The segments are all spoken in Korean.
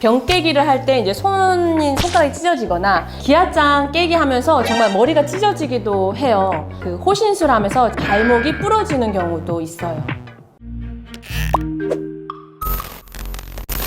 병 깨기를 할 때 이제 손가락이 찢어지거나 기아장 깨기 하면서 정말 머리가 찢어지기도 해요. 그 호신술 하면서 발목이 부러지는 경우도 있어요.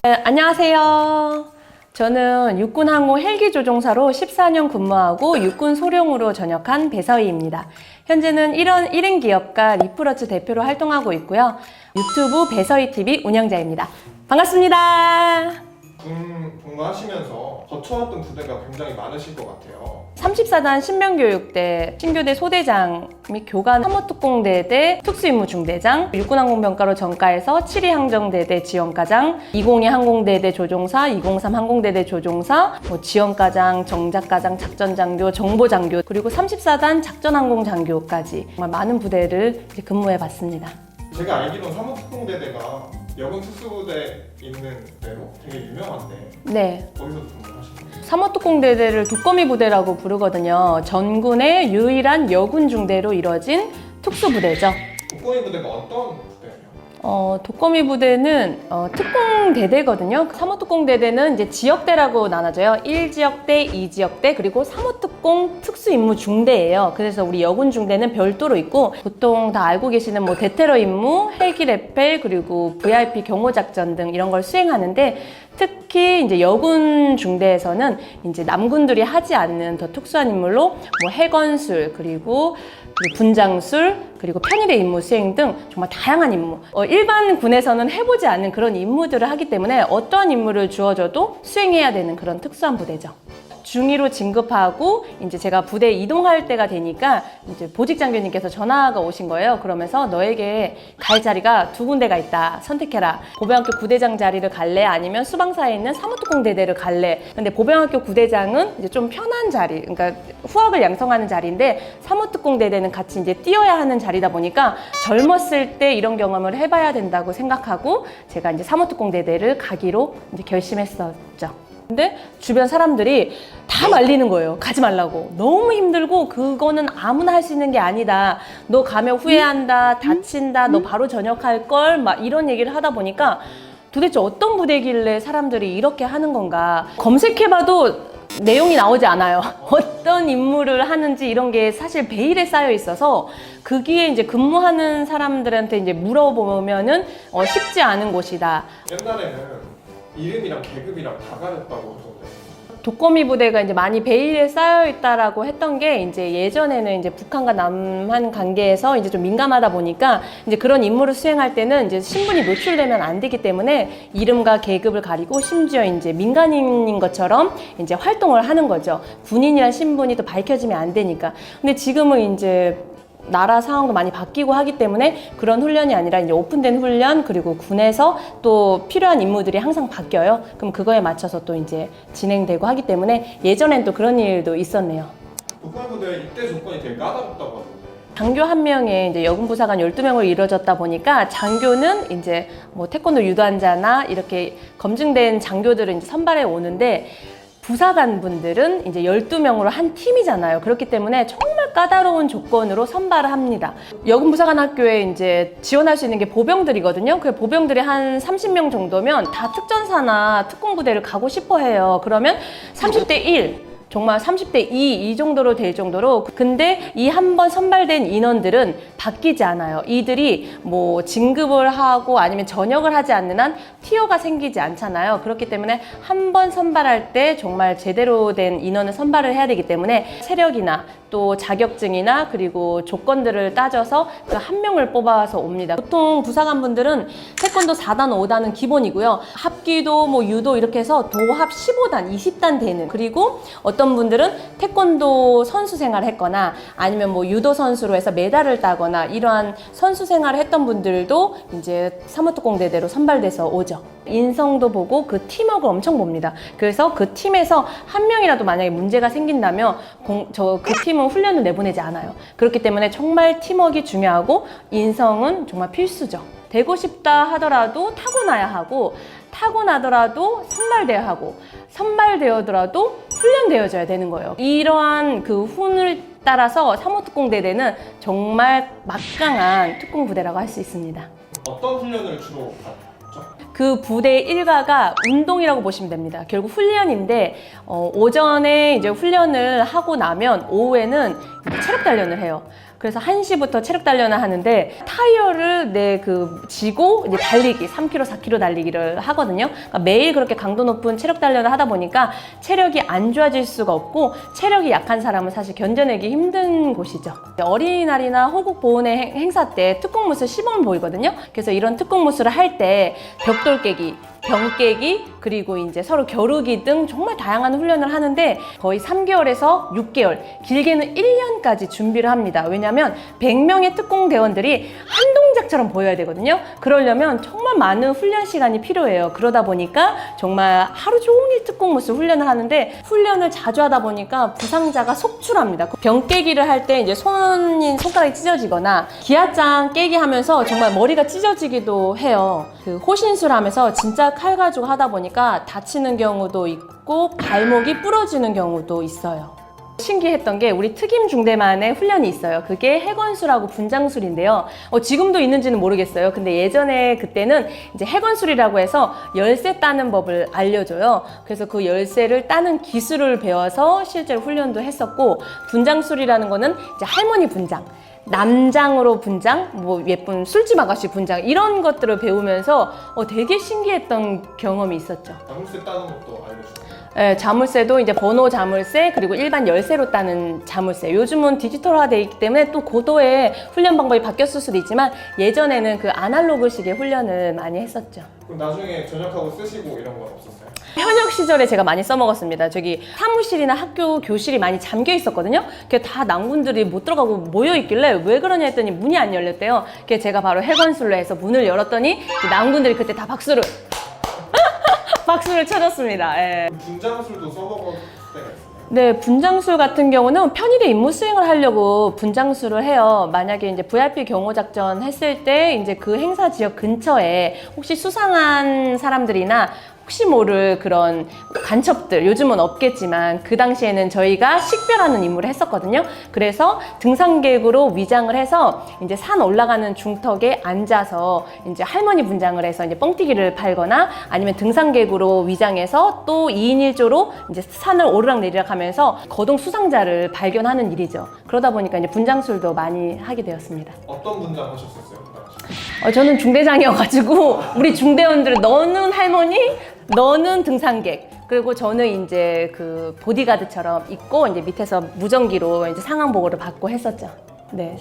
네, 안녕하세요. 저는 육군항공 헬기조종사로 14년 근무하고 육군 소령으로 전역한 배서희입니다. 현재는 1인 기업가 리프러츠 대표로 활동하고 있고요. 유튜브 배서희TV 운영자입니다. 반갑습니다. 군 복무하시면서 거쳐왔던 부대가 굉장히 많으실 것 같아요. 34단 신병교육대 신교대 소대장 및 교관 참모특공대대 특수임무중대장, 육군항공병과로 전과해서 7위 항정대대 지원과장, 202 항공대대 조종사, 203 항공대대 조종사, 지원과장, 정작과장, 작전장교, 정보장교, 그리고 34단 작전항공장교까지 정말 많은 부대를 근무해봤습니다. 제가 알기로는 사무특공대대가 여군 특수부대 있는 대로 되게 유명한데 네. 거기서도 근무하시는 거예요? 사모특공대대를 두꺼미 부대라고 부르거든요. 전군의 유일한 여군 중대로 이뤄진 특수부대죠. 두꺼미 부대가 어떤 부대예요? 독거미 부대는 특공대대거든요. 사모특공대대는 이제 지역대라고 나눠져요. 1지역대, 2지역대, 그리고 사모특공 특수임무중대예요. 그래서 우리 여군 중대는 별도로 있고, 보통 다 알고 계시는 뭐 대테러 임무, 헬기 레펠, 그리고 VIP 경호작전 등 이런 걸 수행하는데, 특히 이제 여군 중대에서는 이제 남군들이 하지 않는 더 특수한 임무로 뭐 해건술, 그리고 분장술, 그리고 편의대 임무 수행 등 정말 다양한 임무, 일반 군에서는 해보지 않는 그런 임무들을 하기 때문에 어떠한 임무를 주어져도 수행해야 되는 그런 특수한 부대죠. 중위로 진급하고 이제 제가 부대 이동할 때가 되니까 이제 보직 장교님께서 전화가 오신 거예요. 그러면서 너에게 갈 자리가 두 군데가 있다. 선택해라. 보병학교 구대장 자리를 갈래? 아니면 수방사에 있는 사무특공대대를 갈래? 근데 보병학교 구대장은 이제 좀 편한 자리, 그러니까 후학을 양성하는 자리인데 사무특공대대는 같이 이제 뛰어야 하는 자리다 보니까 젊었을 때 이런 경험을 해봐야 된다고 생각하고 제가 이제 사무특공대대를 가기로 이제 결심했었죠. 근데 주변 사람들이 다 말리는 거예요. 가지 말라고. 너무 힘들고 그거는 아무나 할 수 있는 게 아니다. 너 가면 후회한다. 다친다. 너 바로 전역할 걸. 막 이런 얘기를 하다 보니까 도대체 어떤 부대길래 사람들이 이렇게 하는 건가. 검색해봐도 내용이 나오지 않아요. 어떤 임무를 하는지 이런 게 사실 베일에 쌓여 있어서 거기에 이제 근무하는 사람들한테 이제 물어보면은 쉽지 않은 곳이다. 옛날에는 이름이랑 계급이랑 다 가렸다고 하던데. 독거미 부대가 이제 많이 베일에 쌓여 있다라고 했던 게 이제 예전에는 이제 북한과 남한 관계에서 이제 좀 민감하다 보니까 이제 그런 임무를 수행할 때는 이제 신분이 노출되면 안 되기 때문에 이름과 계급을 가리고 심지어 이제 민간인인 것처럼 이제 활동을 하는 거죠. 군인이란 신분이 또 밝혀지면 안 되니까. 근데 지금은 이제 나라 상황도 많이 바뀌고 하기 때문에 그런 훈련이 아니라 이제 오픈된 훈련, 그리고 군에서 또 필요한 임무들이 항상 바뀌어요. 그럼 그거에 맞춰서 또 이제 진행되고 하기 때문에 예전엔 또 그런 일도 있었네요. 북한 부대 입대 조건이 되게 까다롭다고 하던데. 장교 한 명에 이제 여군 부사관 12명으로 이루어졌다 보니까 장교는 이제 뭐 태권도 유도환자나 이렇게 검증된 장교들은 이제 선발해 오는데 부사관 분들은 이제 12명으로 한 팀이잖아요. 그렇기 때문에 정말 까다로운 조건으로 선발을 합니다. 여군 부사관 학교에 이제 지원할 수 있는 게 보병들이거든요. 그 보병들이 한 30명 정도면 다 특전사나 특공부대를 가고 싶어 해요. 그러면 30대 1. 정말 30대 2 정도로 될 정도로. 근데 이 한 번 선발된 인원들은 바뀌지 않아요. 이들이 뭐 진급을 하고 아니면 전역을 하지 않는 한 티어가 생기지 않잖아요. 그렇기 때문에 한 번 선발할 때 정말 제대로 된 인원을 선발을 해야 되기 때문에 세력이나 또 자격증이나 그리고 조건들을 따져서 그 한 명을 뽑아서 옵니다. 보통 부사관분들은 태권도 4단, 5단은 기본이고요. 합기도, 뭐 유도 이렇게 해서 도합 15단, 20단 되는, 그리고 어떤 분들은 태권도 선수 생활을 했거나 아니면 뭐 유도 선수로 해서 메달을 따거나 이러한 선수 생활을 했던 분들도 이제 사무특공대대로 선발돼서 오죠. 인성도 보고 그 팀워크를 엄청 봅니다. 그래서 그 팀에서 한 명이라도 만약에 문제가 생긴다면 그 팀은 훈련을 내보내지 않아요. 그렇기 때문에 정말 팀워크가 중요하고 인성은 정말 필수죠. 되고 싶다 하더라도 타고나야 하고, 타고나더라도 선발되어야 하고, 선발되어더라도 훈련되어져야 되는 거예요. 이러한 그 훈을 따라서 사무특공대대는 정말 막강한 특공부대라고 할 수 있습니다. 어떤 훈련을 주로 받죠? 그 부대의 일과가 운동이라고 보시면 됩니다. 결국 훈련인데 오전에 이제 훈련을 하고 나면 오후에는 체력 단련을 해요. 그래서 1시부터 체력 단련을 하는데 타이어를 지고 이제 달리기 3km, 4km 달리기를 하거든요. 그러니까 매일 그렇게 강도 높은 체력 단련을 하다 보니까 체력이 안 좋아질 수가 없고 체력이 약한 사람은 사실 견뎌내기 힘든 곳이죠. 어린이날이나 호국 보훈의 행사 때 특공무술 시범을 보이거든요. 그래서 이런 특공무술을 할 때 벽돌 깨기, 병 깨기, 그리고 이제 서로 겨루기 등 정말 다양한 훈련을 하는데 거의 3개월에서 6개월, 길게는 1년까지 준비를 합니다. 왜냐하면 100명의 특공대원들이 한 동작처럼 보여야 되거든요. 그러려면 정말 많은 훈련 시간이 필요해요. 그러다 보니까 정말 하루 종일 특공무술 훈련을 하는데 훈련을 자주 하다 보니까 부상자가 속출합니다. 병 깨기를 할 때 이제 손가락이 찢어지거나 기아장 깨기 하면서 정말 머리가 찢어지기도 해요. 그 호신술 하면서 진짜 칼 가지고 하다 보니까 다치는 경우도 있고 발목이 부러지는 경우도 있어요. 신기했던 게 우리 특임 중대만의 훈련이 있어요. 그게 해건술하고 분장술인데요. 지금도 있는지는 모르겠어요. 근데 예전에 그때는 이제 해건술이라고 해서 열쇠 따는 법을 알려줘요. 그래서 그 열쇠를 따는 기술을 배워서 실제로 훈련도 했었고, 분장술이라는 거는 이제 할머니 분장, 남장으로 분장, 뭐 예쁜 술집 아가씨 분장, 이런 것들을 배우면서 되게 신기했던 경험이 있었죠. 자물쇠 따는 것도 알려주세요. 네, 자물쇠도 이제 번호 자물쇠, 그리고 일반 열쇠로 따는 자물쇠. 요즘은 디지털화되어 있기 때문에 또 고도의 훈련 방법이 바뀌었을 수도 있지만 예전에는 그 아날로그식의 훈련을 많이 했었죠. 그럼 나중에 전역하고 쓰시고 이런 건 없었어요? 현역 시절에 제가 많이 써먹었습니다. 저기 사무실이나 학교 교실이 많이 잠겨 있었거든요. 그게 다 남군들이 못 들어가고 모여 있길래 왜 그러냐 했더니 문이 안 열렸대요. 그게 제가 바로 해건술로 해서 문을 열었더니 남군들이 그때 다 박수를 쳐줬습니다. 예. 분장술도 써먹을 때가 있어요? 네, 분장술 같은 경우는 편일의 임무 수행을 하려고 분장술을 해요. 만약에 이제 VIP 경호작전 했을 때 이제 그 행사 지역 근처에 혹시 수상한 사람들이나 혹시 모를 그런 간첩들, 요즘은 없겠지만 그 당시에는 저희가 식별하는 임무를 했었거든요. 그래서 등산객으로 위장을 해서 이제 산 올라가는 중턱에 앉아서 이제 할머니 분장을 해서 이제 뻥튀기를 팔거나 아니면 등산객으로 위장해서 또 2인 1조로 이제 산을 오르락 내리락 하면서 거동 수상자를 발견하는 일이죠. 그러다 보니까 이제 분장술도 많이 하게 되었습니다. 어떤 분장 하셨었어요? 저는 중대장이어가지고 우리 중대원들 너는 할머니, 너는 등산객, 그리고 저는 이제 그 보디가드처럼 있고 이제 밑에서 무전기로 이제 상황 보고를 받고 했었죠. 네.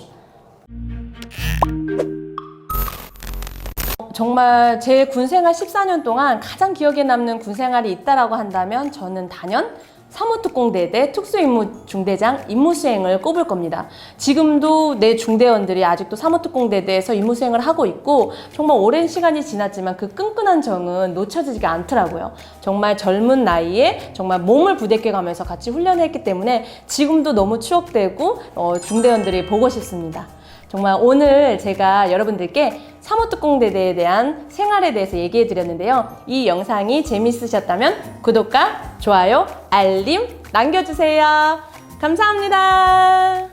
정말 제 군생활 14년 동안 가장 기억에 남는 군생활이 있다라고 한다면 저는 단연 사무특공대대 특수임무 중대장 임무수행을 꼽을 겁니다. 지금도 내 중대원들이 아직도 사무특공대대에서 임무수행을 하고 있고 정말 오랜 시간이 지났지만 그 끈끈한 정은 놓쳐지지가 않더라고요. 정말 젊은 나이에 정말 몸을 부대껴 가면서 같이 훈련했기 때문에 지금도 너무 추억되고 중대원들이 보고 싶습니다. 정말 오늘 제가 여러분들께 사무특공대대에 대한 생활에 대해서 얘기해 드렸는데요. 이 영상이 재밌으셨다면 구독과 좋아요, 알림 남겨주세요. 감사합니다.